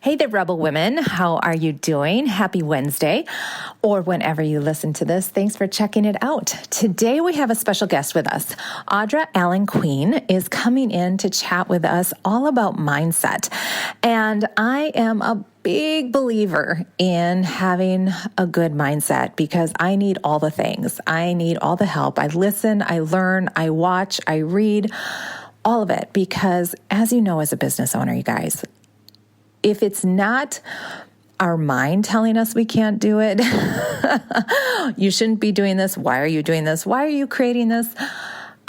Hey there, Rebel Women. How are you doing? Happy Wednesday, or whenever you listen to this. Thanks for checking it out. Today we have a special guest with us. Audra Allen-Queen is coming in to chat with us all about mindset. And I am a big believer in having a good mindset because I need all the things. I need all the help. I listen, I learn, I watch, I read, all of it. Because as you know, as a business owner, you guys, if it's not our mind telling us we can't do it, you shouldn't be doing this. Why are you doing this? Why are you creating this?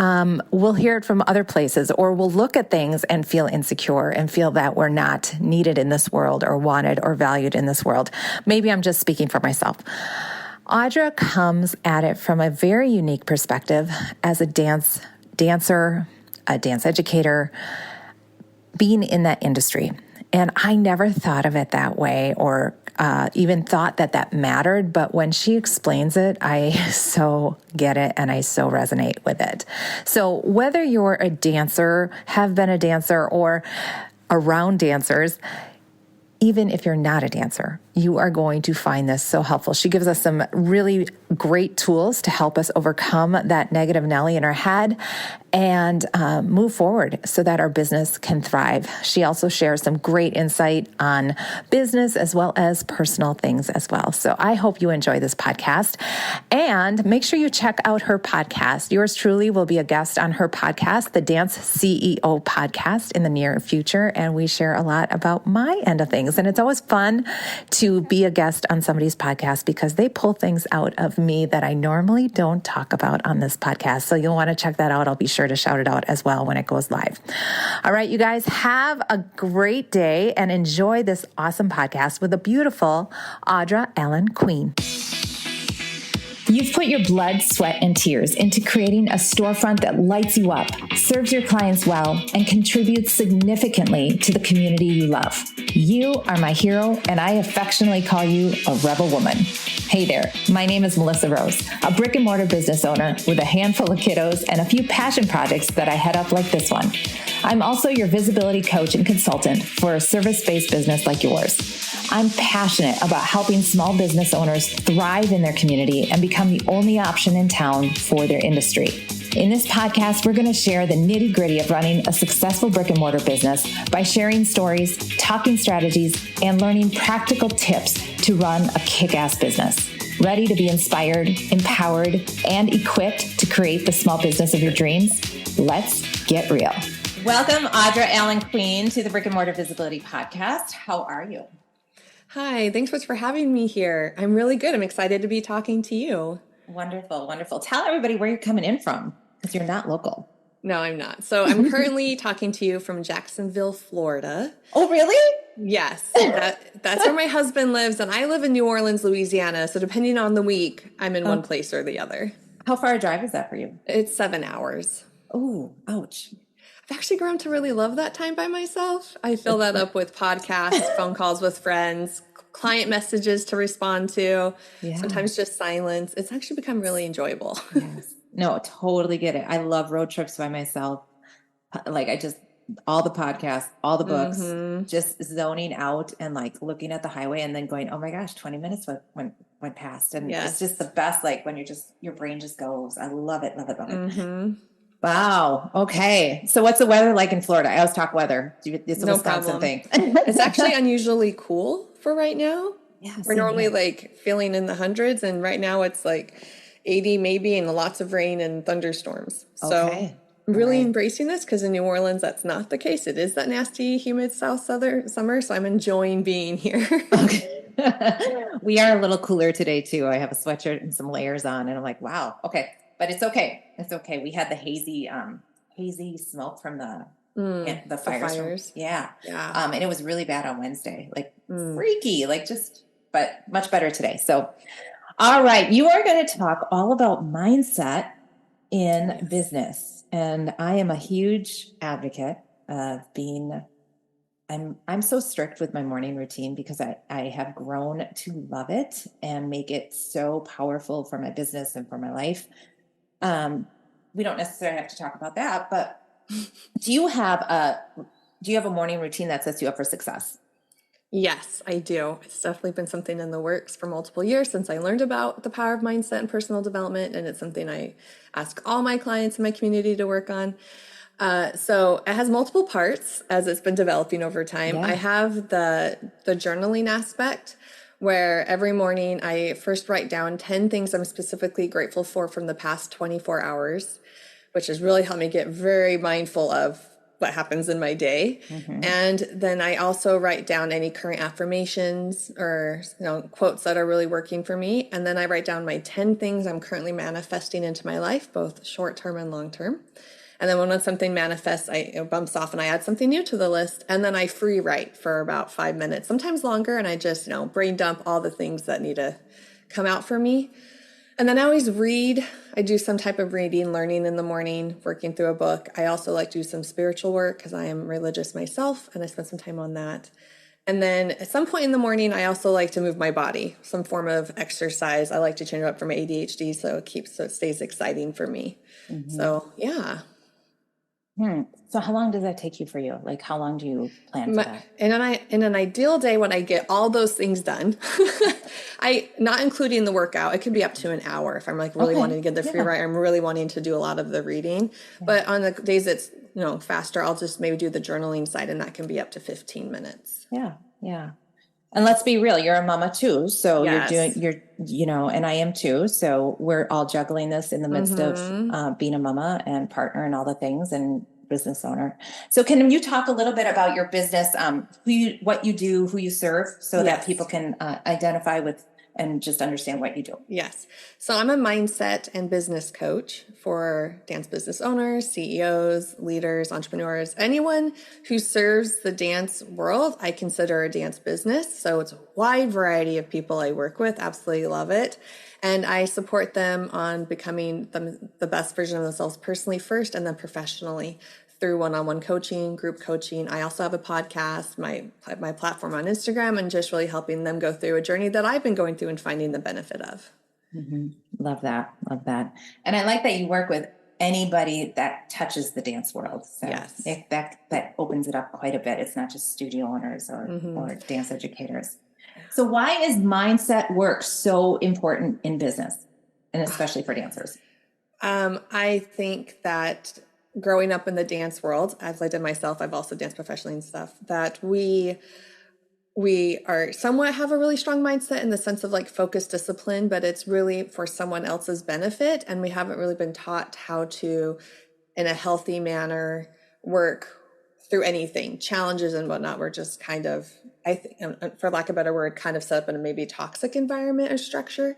We'll hear it from other places, or we'll look at things and feel insecure and feel that we're not needed in this world or wanted or valued in this world. Maybe I'm just speaking for myself. Audra comes at it from a very unique perspective as a dancer, a dance educator, being in that industry. And I never thought of it that way or even thought that that mattered. But when she explains it, I so get it and I so resonate with it. So whether you're a dancer, have been a dancer, or around dancers, even if you're not a dancer, you are going to find this so helpful. She gives us some really great tools to help us overcome that negative Nelly in our head and move forward so that our business can thrive. She also shares some great insight on business as well as personal things as well. So I hope you enjoy this podcast, and make sure you check out her podcast. Yours truly will be a guest on her podcast, the Dance CEO podcast, in the near future. And we share a lot about my end of things. And it's always fun to be a guest on somebody's podcast because they pull things out of me that I normally don't talk about on this podcast. So you'll want to check that out. I'll be sure to shout it out as well when it goes live. All right, you guys, have a great day and enjoy this awesome podcast with the beautiful Audra Allen-Queen. You've put your blood, sweat, and tears into creating a storefront that lights you up, serves your clients well, and contributes significantly to the community you love. You are my hero, and I affectionately call you a rebel woman. Hey there, my name is Melissa Rose, a brick and mortar business owner with a handful of kiddos and a few passion projects that I head up like this one. I'm also your visibility coach and consultant for a service-based business like yours. I'm passionate about helping small business owners thrive in their community and become the only option in town for their industry. In this podcast, we're going to share the nitty-gritty of running a successful brick and mortar business by sharing stories, talking strategies, and learning practical tips to run a kick-ass business. Ready to be inspired, empowered, and equipped to create the small business of your dreams? Let's get real. Welcome, Audra Allen-Queen, to the Brick and Mortar Visibility Podcast. How are you? Hi, thanks so much for having me here. I'm really good. I'm excited to be talking to you. Wonderful, wonderful. Tell everybody where you're coming in from, because you're not local. No, I'm not. So I'm currently talking to you from Jacksonville, Florida. Oh, really? Yes. That's where my husband lives, and I live in New Orleans, Louisiana. So depending on the week, I'm in one place or the other. How far a drive is that for you? It's 7 hours. Oh, ouch. I've actually grown to really love that time by myself. I fill that up with podcasts, phone calls with friends, client messages to respond to, sometimes just silence. It's actually become really enjoyable. Yes. No, totally get it. I love road trips by myself. Like all the podcasts, all the books, just zoning out and like looking at the highway and then going, oh my gosh, 20 minutes went past. And it's just the best, like when your brain just goes. I love it, love it, love it. Mm-hmm. Wow. Okay. So what's the weather like in Florida? I always talk weather. It's a No Wisconsin problem. thing. It's actually unusually cool for right now. Yeah, we're normally like feeling in the hundreds, and right now it's like 80 maybe, and lots of rain and thunderstorms. So I'm really embracing this because in New Orleans, that's not the case. It is that nasty, humid southern summer. So I'm enjoying being here. Okay. We are a little cooler today too. I have a sweatshirt and some layers on, and I'm like, wow. Okay. But it's okay. It's okay. We had the hazy smoke from the fires. Yeah. And it was really bad on Wednesday, like freaky, but much better today. So, all right. You are going to talk all about mindset in business. And I am a huge advocate of I'm so strict with my morning routine because I have grown to love it and make it so powerful for my business and for my life. We don't necessarily have to talk about that, but do you have a morning routine that sets you up for success? Yes, I do. It's definitely been something in the works for multiple years since I learned about the power of mindset and personal development, and it's something I ask all my clients in my community to work on. So it has multiple parts as it's been developing over time. I have the journaling aspect where every morning I first write down 10 things I'm specifically grateful for from the past 24 hours, which has really helped me get very mindful of what happens in my day. And then I also write down any current affirmations or quotes that are really working for me. And then I write down my 10 things I'm currently manifesting into my life, both short term and long term. And then when something manifests, it bumps off and I add something new to the list. And then I free write for about 5 minutes, sometimes longer. And I just, brain dump all the things that need to come out for me. And then I always read. I do some type of reading, learning in the morning, working through a book. I also like to do some spiritual work because I am religious myself and I spend some time on that. And then at some point in the morning, I also like to move my body, some form of exercise. I like to change it up for my ADHD so it stays exciting for me. So, yeah. So how long does that take you for you? Like, how long do you plan for that? In an ideal day, when I get all those things done, not including the workout, it could be up to an hour if I'm like really wanting to get the free write. I'm really wanting to do a lot of the reading. But on the days it's faster, I'll just maybe do the journaling side, and that can be up to 15 minutes. Yeah. And let's be real, you're a mama too. So Yes. and I am too. So we're all juggling this in the midst of being a mama and partner and all the things and business owner. So can you talk a little bit about your business, what you do, who you serve, so that people can identify with and just understand what you do? Yes. So I'm a mindset and business coach for dance business owners, CEOs, leaders, entrepreneurs, anyone who serves the dance world. I consider a dance business. So it's a wide variety of people I work with. Absolutely love it. And I support them on becoming the best version of themselves personally first and then professionally through one-on-one coaching, group coaching. I also have a podcast, my platform on Instagram, and just really helping them go through a journey that I've been going through and finding the benefit of. Love that. And I like that you work with anybody that touches the dance world. So yes. that opens it up quite a bit. It's not just studio owners or dance educators. So why is mindset work so important in business, and especially for dancers? I think that growing up in the dance world, as I did myself, I've also danced professionally and stuff, that we are somewhat have a really strong mindset in the sense of like focused discipline, but it's really for someone else's benefit. And we haven't really been taught how to, in a healthy manner, work through anything, challenges and whatnot. We're just kind of, I think, for lack of a better word, kind of set up in a maybe toxic environment or structure.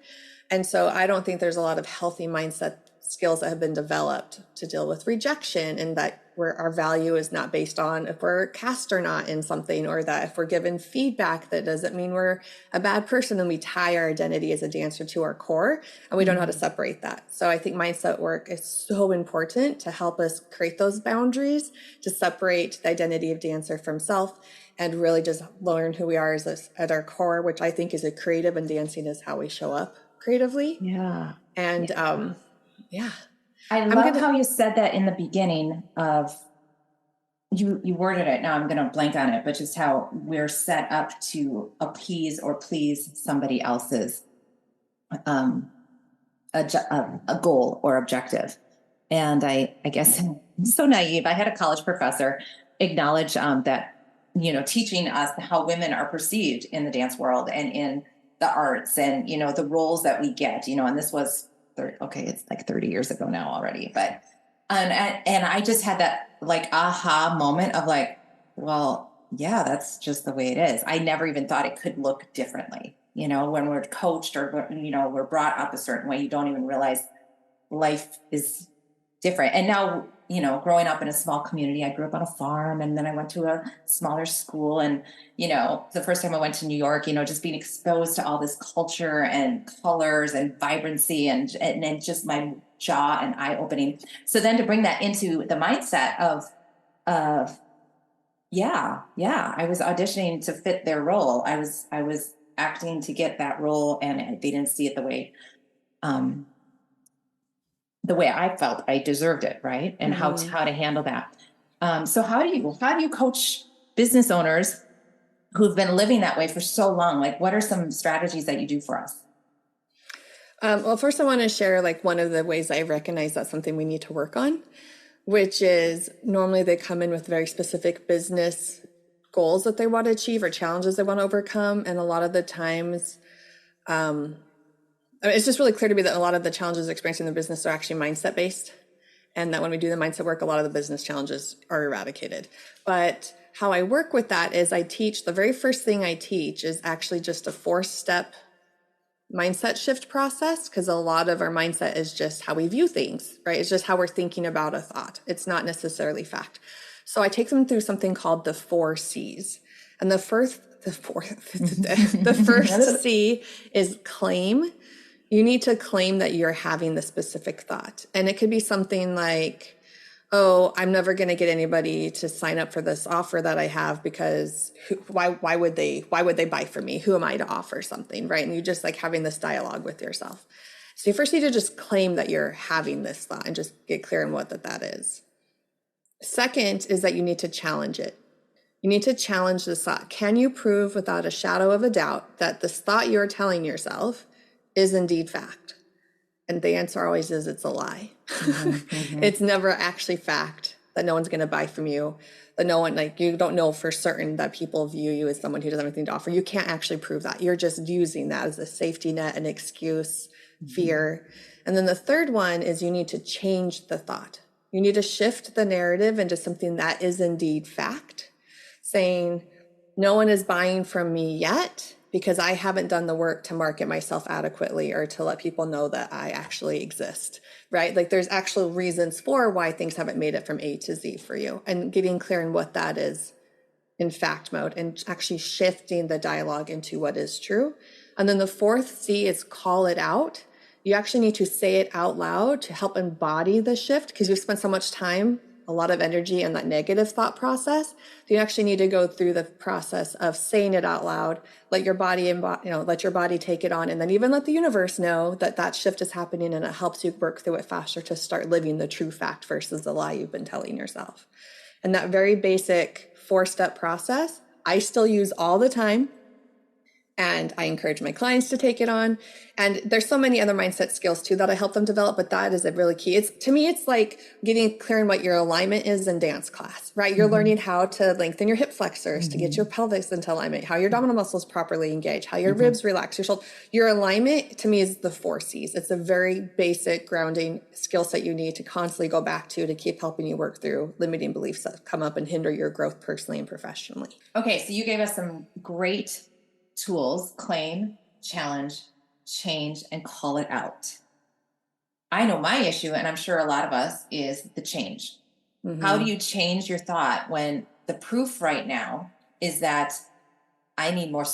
And so I don't think there's a lot of healthy mindset skills that have been developed to deal with rejection, and that where our value is not based on if we're cast or not in something, or that if we're given feedback, that doesn't mean we're a bad person, and we tie our identity as a dancer to our core, and we don't know how to separate that. So I think mindset work is so important to help us create those boundaries, to separate the identity of dancer from self, and really just learn who we are at our core, which I think is a creative, and dancing is how we show up creatively. I love how you said that in the beginning of, you worded it, now I'm going to blank on it, but just how we're set up to appease or please somebody else's a goal or objective. And I guess I'm so naive. I had a college professor acknowledge that, teaching us how women are perceived in the dance world and in the arts, and, the roles that we get, and this was, it's like 30 years ago now already, but, and I just had that like aha moment of like, well, yeah, that's just the way it is. I never even thought it could look differently. When we're coached or, we're brought up a certain way, you don't even realize life is different. And now, growing up in a small community, I grew up on a farm, and then I went to a smaller school, and, the first time I went to New York, just being exposed to all this culture and colors and vibrancy and just my jaw and eye opening. So then to bring that into the mindset of, I was auditioning to fit their role. I was acting to get that role, and they didn't see it the way I felt I deserved it. Right. And how to handle that. So how do you coach business owners who've been living that way for so long? Like, what are some strategies that you do for us? Well, first I want to share like one of the ways I recognize that's something we need to work on, which is normally they come in with very specific business goals that they want to achieve or challenges they want to overcome. And a lot of the times, it's just really clear to me that a lot of the challenges they're experiencing in the business are actually mindset based. And that when we do the mindset work, a lot of the business challenges are eradicated. But how I work with that is the very first thing I teach is actually just a 4-step mindset shift process, because a lot of our mindset is just how we view things, right? It's just how we're thinking about a thought. It's not necessarily fact. So I take them through something called the 4 C's. And the first C is claim. You need to claim that you're having the specific thought. And it could be something like, oh, I'm never going to get anybody to sign up for this offer that I have because why would they buy from me? Who am I to offer something, right? And you just like having this dialogue with yourself. So you first need to just claim that you're having this thought and just get clear on what that is. Second is that you need to challenge it. You need to challenge this thought. Can you prove without a shadow of a doubt that this thought you're telling yourself is indeed fact? And the answer always is it's a lie. It's never actually fact that no one's going to buy from you, that no one, like you don't know for certain that people view you as someone who doesn't have anything to offer. You can't actually prove that. You're just using that as a safety net, an excuse, fear. And then the third one is you need to change the thought. You need to shift the narrative into something that is indeed fact, saying no one is buying from me yet because I haven't done the work to market myself adequately or to let people know that I actually exist, right? Like there's actual reasons for why things haven't made it from A to Z for you, and getting clear on what that is in fact mode and actually shifting the dialogue into what is true. And then the 4th C is call it out. You actually need to say it out loud to help embody the shift, because you've spent so much time, a lot of energy in that negative thought process. You actually need to go through the process of saying it out loud, let your body, let your body take it on, and then even let the universe know that that shift is happening, and it helps you work through it faster to start living the true fact versus the lie you've been telling yourself. And that very basic 4-step process, I still use all the time. And I encourage my clients to take it on. And there's so many other mindset skills too that I help them develop, but that is a really key. To me, it's like getting clear on what your alignment is in dance class, right? You're learning how to lengthen your hip flexors to get your pelvis into alignment, how your abdominal muscles properly engage, how your ribs relax, your shoulder. Your alignment to me is the 4 C's. It's a very basic grounding skill set you need to constantly go back to keep helping you work through limiting beliefs that come up and hinder your growth personally and professionally. Okay, so you gave us some great tools: claim, challenge, change, and call it out. I know my issue, and I'm sure a lot of us, is the change. How do you change your thought when the proof right now is that I need more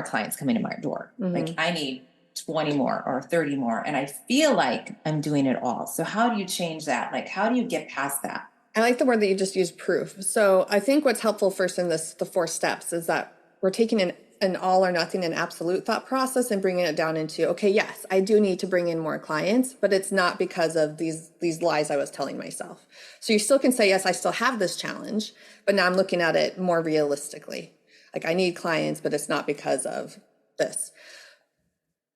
clients coming to my door? Like I need 20 more or 30 more, and I feel like I'm doing it all. So how do you change that? Like, how do you get past that? I like the word that you just used, proof. So I think what's helpful first in the 4 steps is that we're taking an all or nothing, an absolute thought process, and bringing it down into, okay, yes, I do need to bring in more clients, but it's not because of these lies I was telling myself. So you still can say, yes, I still have this challenge, but now I'm looking at it more realistically. Like I need clients, but it's not because of this.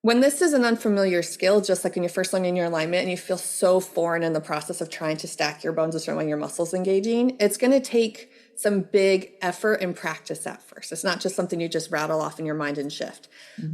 When this is an unfamiliar skill, just like when you're first learning your alignment and you feel so foreign in the process of trying to stack your bones a certain way, your muscles engaging, it's going to take some big effort and practice at first. It's not just something you just rattle off in your mind and shift.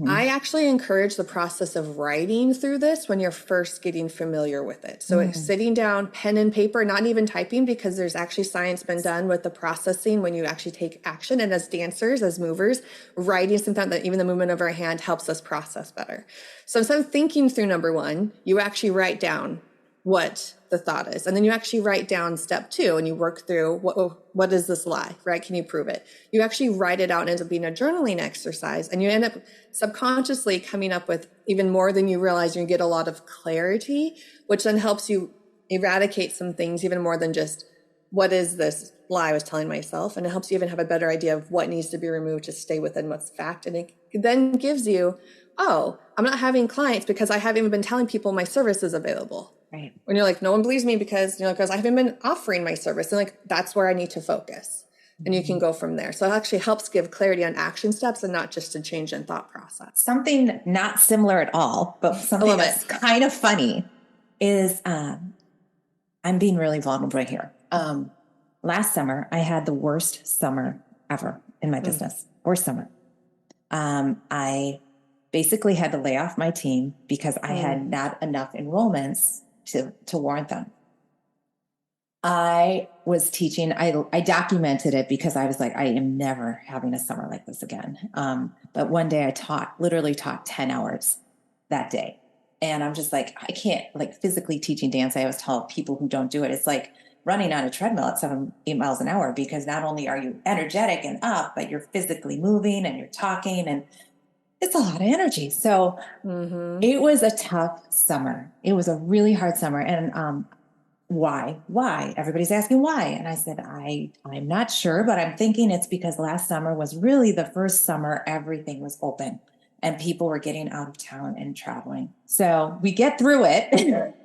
I actually encourage the process of writing through this when you're first getting familiar with it. So it's sitting down, pen and paper, not even typing, because there's actually science been done with the processing when you actually take action. And as dancers, as movers, writing something that even the movement of our hand helps us process better. So instead of thinking through number 1, you actually write down what the thought is. And then you actually write down step 2 and you work through what is this lie, right? Can you prove it? You actually write it out and ends up being a journaling exercise. And you end up subconsciously coming up with even more than you realize. You get a lot of clarity, which then helps you eradicate some things even more than just what is this lie I was telling myself. And it helps you even have a better idea of what needs to be removed to stay within what's fact. And it then gives you, oh, I'm not having clients because I haven't even been telling people my service is available. Right. When you're like, no one believes me because I haven't been offering my service. And like, that's where I need to focus. and you can go from there. So it actually helps give clarity on action steps and not just a change in thought process. Something not similar at all, but something that's kind of funny is I'm being really vulnerable right here. Last summer, I had the worst summer ever in my business. Worst summer. I basically had to lay off my team because I had not enough enrollments to warrant them. I was teaching, I documented it because I was like, I am never having a summer like this again. But one day I literally taught 10 hours that day. And I'm just like, I can't, like, physically teaching dance. I always tell people who don't do it, it's like running on a treadmill at 7-8 miles an hour, because not only are you energetic and up, but you're physically moving and you're talking, and it's a lot of energy. So it was a tough summer. It was a really hard summer. And why? Everybody's asking why. And I said, I'm not sure, but I'm thinking it's because last summer was really the first summer everything was open and people were getting out of town and traveling. So we get through it.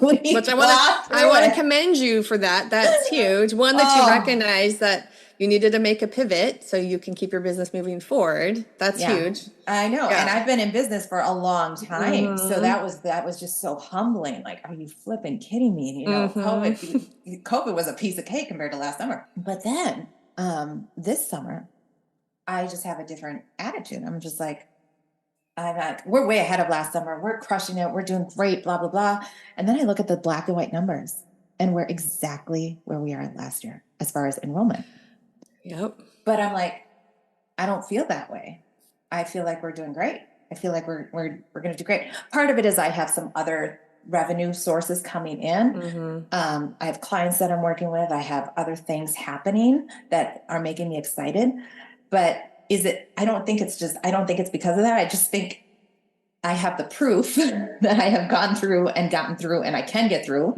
Which I want to commend you for that. That's huge. One, that you recognize that you needed to make a pivot so you can keep your business moving forward. That's huge. I know. Yeah. And I've been in business for a long time. So that was just so humbling. Like, are you flipping kidding me? You know, COVID was a piece of cake compared to last summer. But then this summer, I just have a different attitude. I'm just like, we're way ahead of last summer. We're crushing it. We're doing great, blah, blah, blah. And then I look at the black and white numbers, and we're exactly where we are last year as far as enrollment. Yep. But I'm like, I don't feel that way. I feel like we're doing great. I feel like we're going to do great. Part of it is I have some other revenue sources coming in. I have clients that I'm working with. I have other things happening that are making me excited. But I don't think it's because of that. I just think I have the proof that I have gone through and gotten through, and I can get through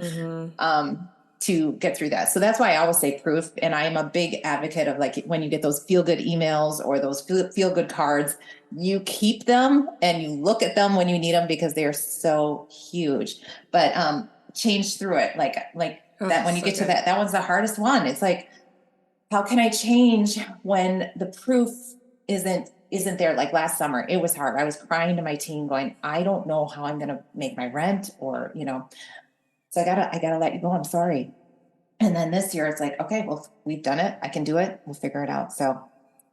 to get through that. So that's why I always say proof. And I am a big advocate of, like, when you get those feel good emails or those feel good cards, you keep them and you look at them when you need them, because they are so huge. But change through it. Like that, when you get to that one's the hardest one. It's like, how can I change when the proof isn't there? Like last summer, it was hard. I was crying to my team going, I don't know how I'm going to make my rent, or, so I gotta let you go. I'm sorry. And then this year it's like, okay, well, we've done it. I can do it. We'll figure it out. So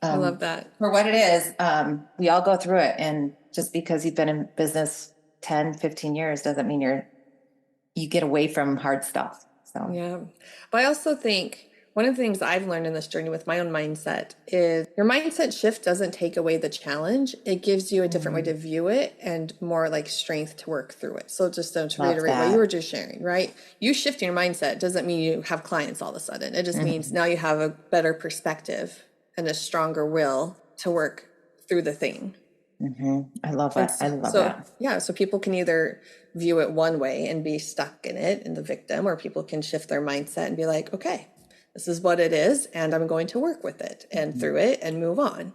I love that. For what it is, we all go through it. And just because you've been in business 10, 15 years doesn't mean you get away from hard stuff. So, yeah. But I also think one of the things I've learned in this journey with my own mindset is your mindset shift doesn't take away the challenge. It gives you a different way to view it and more like strength to work through it. So just to reiterate what you were just sharing, right? You shifting your mindset doesn't mean you have clients all of a sudden. It just means now you have a better perspective and a stronger will to work through the thing. I love that. I love that. Yeah. So people can either view it one way and be stuck in it and the victim, or people can shift their mindset and be like, okay, this is what it is, and I'm going to work with it and through it and move on.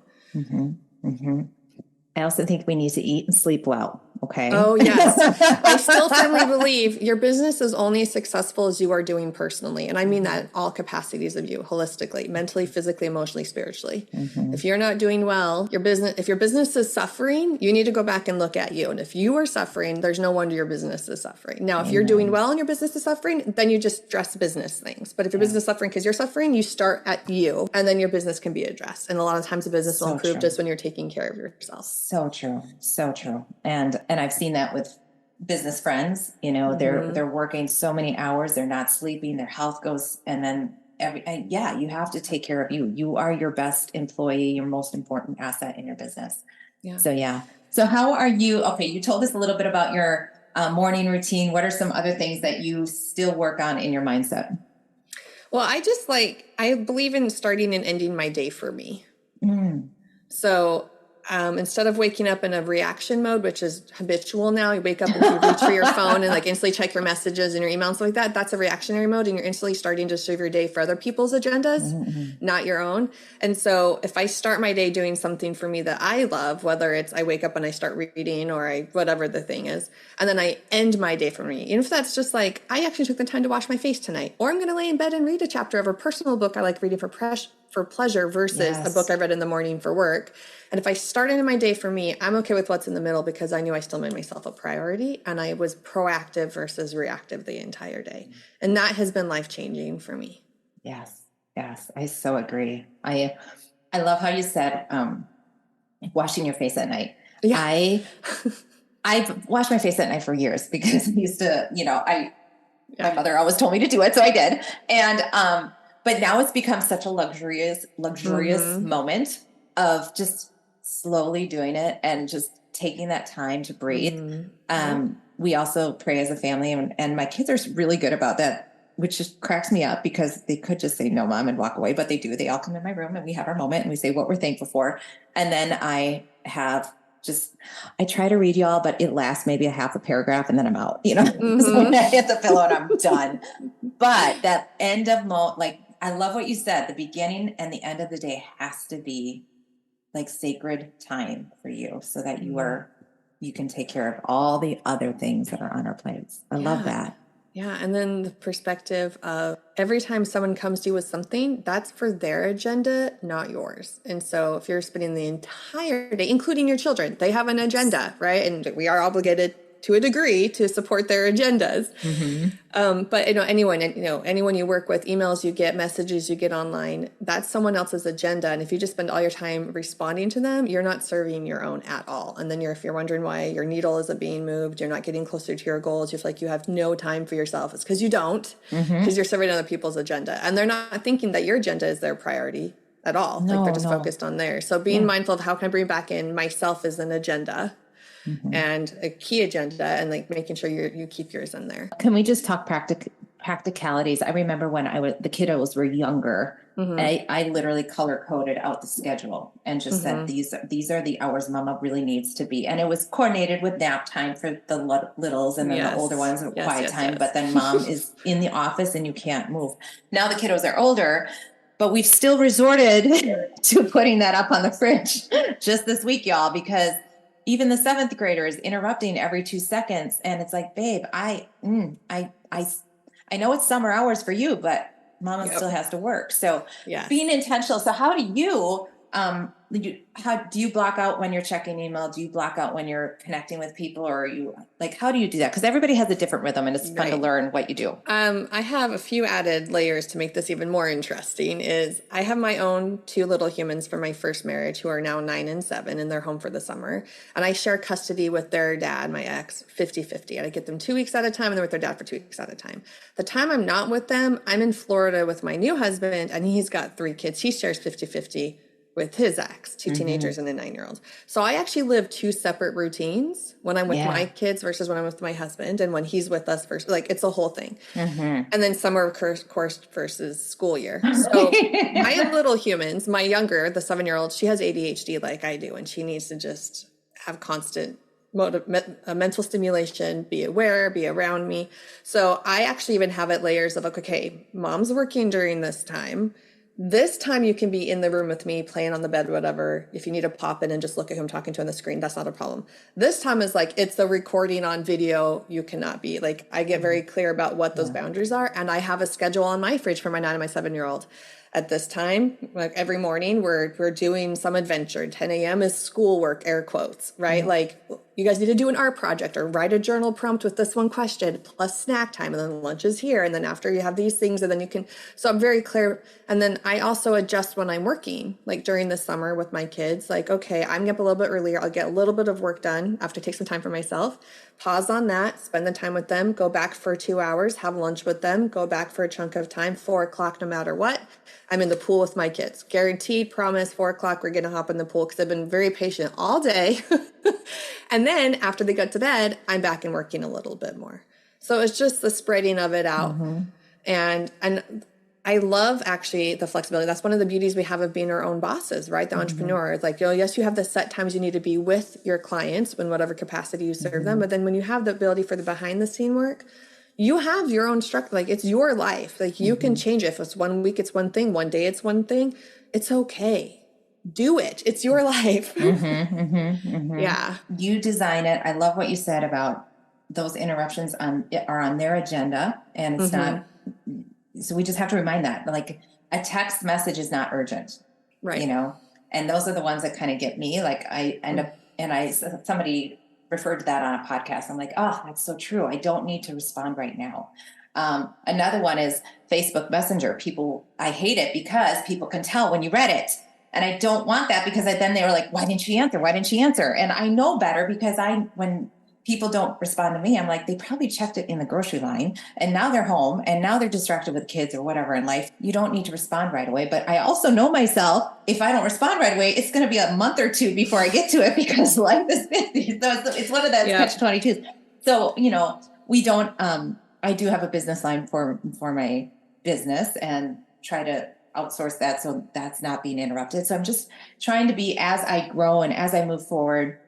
I also think we need to eat and sleep well. Okay. Oh, yes. I still firmly believe your business is only as successful as you are doing personally. And I mean that in all capacities of you, holistically, mentally, physically, emotionally, spiritually. If you're not doing well, if your business is suffering, you need to go back and look at you. And if you are suffering, there's no wonder your business is suffering. Now, if you're doing well and your business is suffering, then you just address business things. But if your business is suffering because you're suffering, you start at you, and then your business can be addressed. And a lot of times the business will improve just when you're taking care of yourself. So true. So true. And I've seen that with business friends, they're working so many hours, they're not sleeping, their health goes, and then you have to take care of you. You are your best employee, your most important asset in your business. Yeah. So how are you? Okay. You told us a little bit about your morning routine. What are some other things that you still work on in your mindset? Well, I believe in starting and ending my day for me. So instead of waking up in a reaction mode, which is habitual now, you wake up and you reach for your phone and like instantly check your messages and your emails, like that. That's a reactionary mode, and you're instantly starting to serve your day for other people's agendas, not your own. And so if I start my day doing something for me that I love, whether it's I wake up and I start reading, or whatever the thing is, and then I end my day for me, even if that's just like, I actually took the time to wash my face tonight, or I'm going to lay in bed and read a chapter of a personal book I like reading for for pleasure versus a book I read in the morning for work. And if I started in my day for me, I'm okay with what's in the middle because I knew I still made myself a priority and I was proactive versus reactive the entire day. And that has been life-changing for me. Yes. Yes. I so agree. I love how you said, washing your face at night. Yeah. I've washed my face at night for years because I used to, my mother always told me to do it. So I did. And, but now it's become such a luxurious moment of just slowly doing it and just taking that time to breathe. We also pray as a family and my kids are really good about that, which just cracks me up because they could just say, no, mom, and walk away, but they do. They all come in my room and we have our moment and we say what we're thankful for. And then I try to read y'all, but it lasts maybe a half a paragraph and then I'm out, So when I hit the pillow and I'm done. But that end of I love what you said. The beginning and the end of the day has to be like sacred time for you so that you can take care of all the other things that are on our plates. I love that. Yeah. And then the perspective of every time someone comes to you with something, that's for their agenda, not yours. And so if you're spending the entire day, including your children, they have an agenda, right? And we are obligated to a degree to support their agendas. But anyone you work with, emails you get, messages you get online, that's someone else's agenda. And if you just spend all your time responding to them, you're not serving your own at all. And then if you're wondering why your needle isn't being moved, you're not getting closer to your goals, you feel like you have no time for yourself. It's because you don't, because you're serving other people's agenda. And they're not thinking that your agenda is their priority at all. They're just focused on theirs. So being mindful of how can I bring back in myself as an agenda. And a key agenda and making sure you keep yours in there. Can we just talk practicalities? I remember when the kiddos were younger, I literally color coded out the schedule and just said, these are the hours mama really needs to be. And it was coordinated with nap time for the littles and then the older ones quiet time. But then mom is in the office and you can't move. Now the kiddos are older, but we've still resorted to putting that up on the fridge just this week, y'all, because even the 7th grader is interrupting every 2 seconds. And it's like, babe, I know it's summer hours for you, but mama still has to work. So being intentional. So how do you, how do you block out when you're checking email? Do you block out when you're connecting with people, or are you how do you do that? Because everybody has a different rhythm and it's fun to learn what you do. I have a few added layers to make this even more interesting. Is I have my own 2 little humans from my first marriage who are now 9 and 7 and they're home for the summer. And I share custody with their dad, my ex, 50-50. And I get them 2 weeks at a time and they're with their dad for 2 weeks at a time. The time I'm not with them, I'm in Florida with my new husband and he's got 3 kids. He shares 50-50 with his ex, 2 teenagers and a 9-year-old. So I actually live 2 separate routines when I'm with my kids versus when I'm with my husband and when he's with us versus it's a whole thing. And then summer course versus school year. So my little humans, my younger, the 7-year-old, she has ADHD like I do. And she needs to just have constant mental stimulation, be aware, be around me. So I actually even have it layers of okay, mom's working during this time. This time you can be in the room with me, playing on the bed, whatever. If you need to pop in and just look at him talking to on the screen, that's not a problem. This time is it's the recording on video. You cannot be I get very clear about what those boundaries are. And I have a schedule on my fridge for my 9 and my 7-year-old. At this time, every morning, we're doing some adventure. 10 a.m. is schoolwork, air quotes, right? You guys need to do an art project or write a journal prompt with this one question plus snack time. And then lunch is here. And then after you have these things, and then you can, so I'm very clear. And then I also adjust when I'm working, during the summer with my kids, okay, I'm up a little bit earlier. I'll get a little bit of work done after take some time for myself, pause on that, spend the time with them, go back for 2 hours, have lunch with them, go back for a chunk of time, 4 o'clock, no matter what. I'm in the pool with my kids. Guaranteed, promise, 4 o'clock, we're going to hop in the pool because I've been very patient all day. And then after they go to bed, I'm back and working a little bit more. So it's just the spreading of it out. And I love actually the flexibility. That's one of the beauties we have of being our own bosses, right? The entrepreneur. It's yes, you have the set times you need to be with your clients in whatever capacity you serve them. But then when you have the ability for the behind the scene work, you have your own structure. It's your life. You can change it. If it's 1 week, it's one thing. One day, it's one thing. It's okay. Do it. It's your life. Yeah. You design it. I love what you said about those interruptions are on their agenda, and it's not. So we just have to remind that. a text message is not urgent, Right. you know, and those are the ones that kind of get me. Like I end up, and somebody referred to that on a podcast. I'm like, oh, that's so true. I don't need to respond right now. Another one is Facebook Messenger. I hate it because people can tell when you read it. And I don't want that because then they were like, why didn't she answer? Why didn't she answer? And I know better because when people don't respond to me, I'm like, they probably checked it in the grocery line and now they're home and now they're distracted with kids or whatever in life. You don't need to respond right away. But I also know myself, if I don't respond right away, it's going to be a month or two before I get to it because life is busy. So it's one of those catch-22s. So, we don't, I do have a business line for my business and try to outsource that. So that's not being interrupted. So I'm just trying to be, as I grow and as I move forward,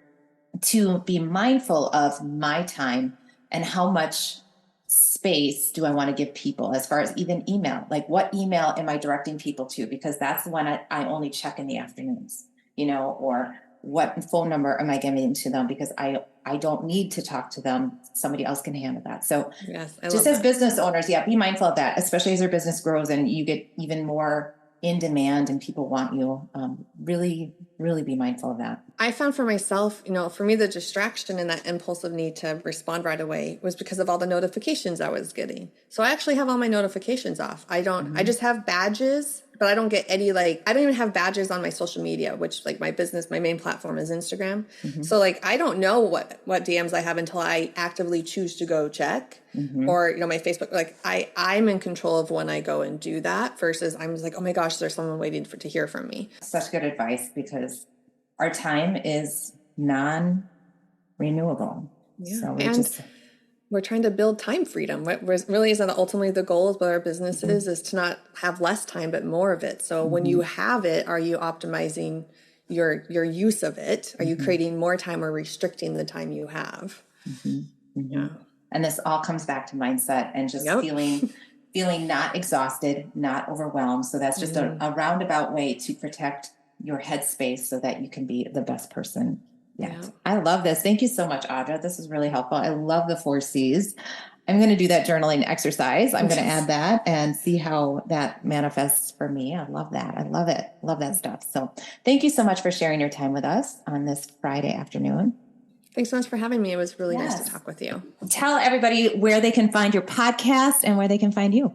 to be mindful of my time and how much space do I want to give people as far as even email, like what email am I directing people to? Because that's the one I only check in the afternoons, or what phone number am I giving to them? Because I don't need to talk to them. Somebody else can handle that. So yes, just as business owners, be mindful of that, especially as your business grows and you get even more in demand and people want you. Really, really be mindful of that. I found for myself, for me, the distraction and that impulsive need to respond right away was because of all the notifications I was getting. So I actually have all my notifications off. I just have badges, but I don't get any, I don't even have badges on my social media, which my business, my main platform is Instagram. Mm-hmm. So I don't know what DMs I have until I actively choose to go check. Mm-hmm. Or, my Facebook, I'm in control of when I go and do that versus I'm just oh my gosh, there's someone waiting to hear from me. Such good advice because our time is non-renewable. Yeah. So we're trying to build time freedom. What really is ultimately the goal of our business is to not have less time, but more of it. So when you have it, are you optimizing your use of it? Are you creating more time or restricting the time you have? Yeah. And this all comes back to mindset and just feeling not exhausted, not overwhelmed. So that's just a roundabout way to protect your headspace so that you can be the best person yet. Yeah. I love this. Thank you so much, Audra. This is really helpful. I love the 4 C's. I'm going to do that journaling exercise. I'm going to add that and see how that manifests for me. I love that. I love it. Love that stuff. So thank you so much for sharing your time with us on this Friday afternoon. Thanks so much for having me. It was really nice to talk with you. Tell everybody where they can find your podcast and where they can find you.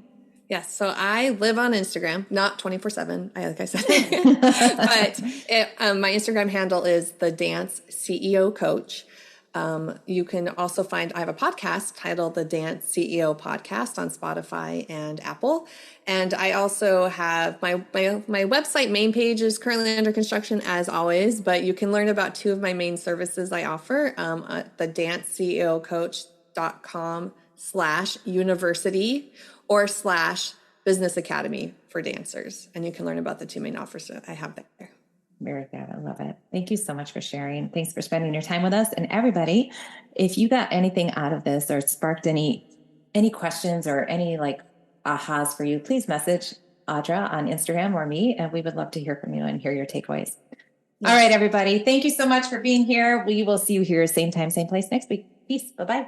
Yes. So I live on Instagram, not 24/7, like I said, but my Instagram handle is the Dance CEO Coach. You can also I have a podcast titled the Dance CEO Podcast on Spotify and Apple. And I also have my website main page is currently under construction as always, but you can learn about 2 of my main services I offer at the danceceocoach.com/university or /business academy for dancers. And you can learn about the 2 main offers that I have there. Very good. I love it. Thank you so much for sharing. Thanks for spending your time with us. And everybody, if you got anything out of this or sparked any questions or any ahas for you, please message Audra on Instagram or me, and we would love to hear from you and hear your takeaways. Yes. All right, everybody. Thank you so much for being here. We will see you here same time, same place next week. Peace. Bye-bye.